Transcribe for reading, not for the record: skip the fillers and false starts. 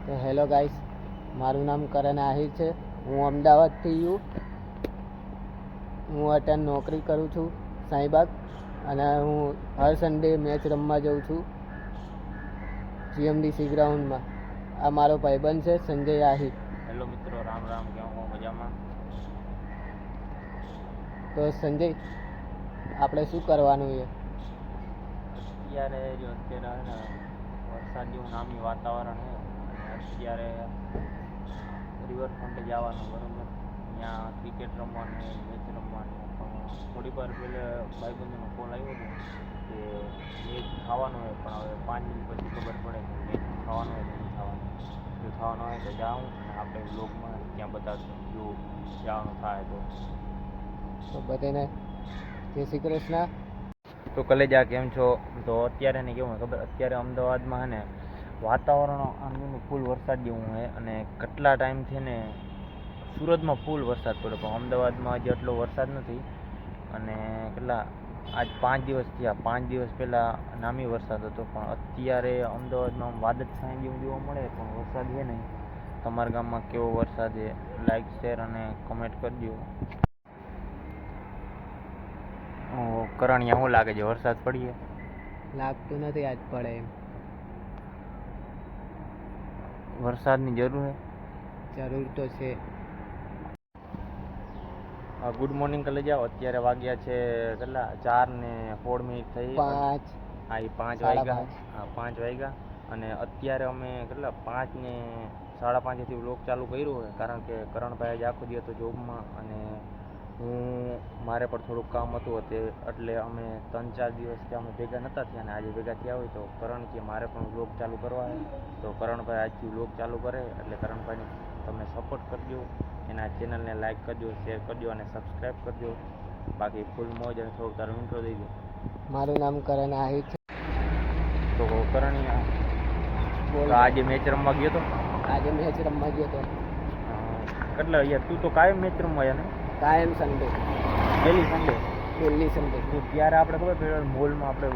તો hello guys, મારું નામ કરણ આહિર છે. હું અમદાવાદથી હું અત્યારે નોકરી કરું છું સાંઈબાગ, અને હું હર સન્ડે મેચ રમવા જાઉં છું જીએમડીસી ગ્રાઉન્ડમાં. આ મારો ભાઈબંધ છે સંજય આહિર. હેલો મિત્રો, રામ રામ. કેમ હો? મજામાં? તો સંજય, આપણે શું કરવાનું છે? અત્યારે વરસાદ જેવું નામી વાતાવરણ છે, અને અત્યારે રિવરફ્રન્ટે જવાનું બરાબર. ત્યાં ક્રિકેટ રમવાનું, મેચ રમવાનું. પણ થોડીક વાર પહેલાં ભાઈબંધોનો કોલ આવ્યો હતો કે મેચ થવાનું હોય, પણ હવે 5 મિનિટ પછી ખબર પડે કે મેચ થવાનું હોય કે નહીં થવાનું. જો થવાનું હોય તો જાઉં, અને આપણે બ્લોગમાં ત્યાં બતાવશું જો જવાનું થાય તો બધાને જય શ્રી કૃષ્ણ. તો કલેજા કેમ છો? તો અત્યારે ને કેવું ખબર, અત્યારે અમદાવાદમાં છે ને વાતાવરણ આનું ફૂલ વરસાદ જેવું છે, અને કેટલા ટાઈમથી ને સુરતમાં ફૂલ વરસાદ પડ્યો, પણ અમદાવાદમાં હજી એટલો વરસાદ નથી. અને કેટલા આજ 5 દિવસ થયા. 5 દિવસ પહેલાં નામી વરસાદ હતો, પણ અત્યારે અમદાવાદમાં વાદળ છાંય જેવું જોવા મળે, પણ વરસાદ છે નહીં. તમારા ગામમાં કેવો વરસાદ છે? લાઈક, શેર અને કમેન્ટ કરજો. કરણિયા શું લાગે છે, વરસાદ પડીએ? લાગતું નથી આજ પડે એમ. વરસાદની જરૂર છે. જરૂર તો છે. ગુડ મોર્નિંગ કરી જાઓ. અત્યારે વાગ્યા છે કેટલા? 4:16 થઈ. 5 હા, એ 5 વાગ્યા. હા, 5 વાગ્યા. અને અત્યારે અમે કેટલા 5 ને 5:30થી વ્લોગ ચાલુ કર્યું હોય, કારણ કે કરણભાઈ જ આખો દી હતો જોબમાં, અને મારે પણ થોડુંક કામ હતું એટલે અમે 3-4 દિવસથી અમે ભેગા નહોતા થયા, અને આજે ભેગા થયા હોય તો કરણ કે મારે પણ વ્લોગ ચાલુ કરવા છે, તો કરણભાઈ આજથી વ્લોગ ચાલુ કરે. એટલે કરણભાઈને તમે સપોર્ટ કરજો, એના ચેનલને લાઈક કરજો, શેર કરજો અને સબસ્ક્રાઈબ કરજો. બાકી ફૂલ મોજ. અને થોડુંક તારું ઇન્ટ્રો દઈ દો. મારું નામ કરણ આહિર છે. તો કરણિયા આજે મેચ રમવા ગયો હતો? આજે મેચ રમવા ગયો હતો. કેટલા યાર, તું તો કાયમ મેચ રમવા યાર ને? કાયમ Sunday, daily Sunday. Delhi Sunday. ત્યારે આપણે ખબર મોલમાં આપણે